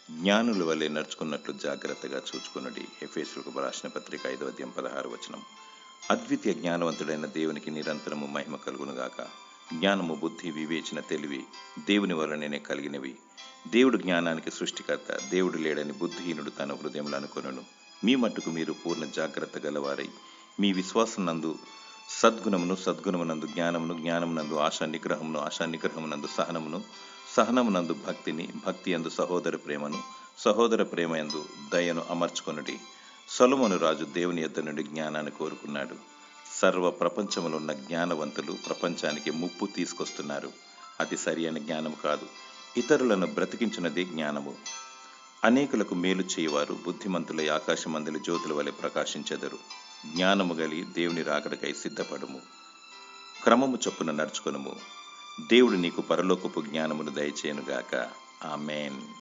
జ్ఞానుల వలె నడుచుకున్నట్లు జాగ్రత్తగా చూచుకున్నది. ఎఫెసీయులకు రాసిన పత్రిక 5వ అధ్యాయం 16వ వచనం. అద్వితీయ జ్ఞానవంతుడైన దేవునికి నిరంతరము మహిమ కలుగునుగాక. జ్ఞానము, బుద్ధి, వివేచన, తెలివి దేవుని వలననే కలిగినవి. దేవుడు జ్ఞానానికి సృష్టికర్త. దేవుడు లేడని బుద్ధిహీనుడు తన హృదయంలో అనుకొనును. మీ మట్టుకు మీరు పూర్ణ జాగ్రత్త గలవారై మీ విశ్వాసం నందు సద్గుణమును, సద్గుణమునందు జ్ఞానమును, జ్ఞానమునందు ఆశా నిగ్రహమును, ఆశా నిగ్రహమునందు సహనమును, సహనమునందు భక్తిని, భక్తి యందు సహోదర ప్రేమను, సహోదర ప్రేమ యందు దయను అమర్చుకొనుడి. సొలొమోను రాజు దేవుని యొద్ద నుండి జ్ఞానాన్ని కోరుకున్నాడు. సర్వ ప్రపంచములో ఉన్న జ్ఞానవంతులు ప్రపంచానికి ముప్పు తీసుకొస్తున్నారు. అది సరి అయిన జ్ఞానము కాదు. ఇతరులను బ్రతికించినదే జ్ఞానము. అనేకులకు మేలు చేయవారు బుద్ధిమంతులై ఆకాశమందలి జ్యోతుల వలె ప్రకాశించెదరు. జ్ఞానము గలి దేవుని రాకడకై సిద్ధపడుము. క్రమము చొప్పున నడుచుకొనుము. దేవుడు నీకు పరలోకపు జ్ఞానమును దయచేయునుగాక. ఆమేన్.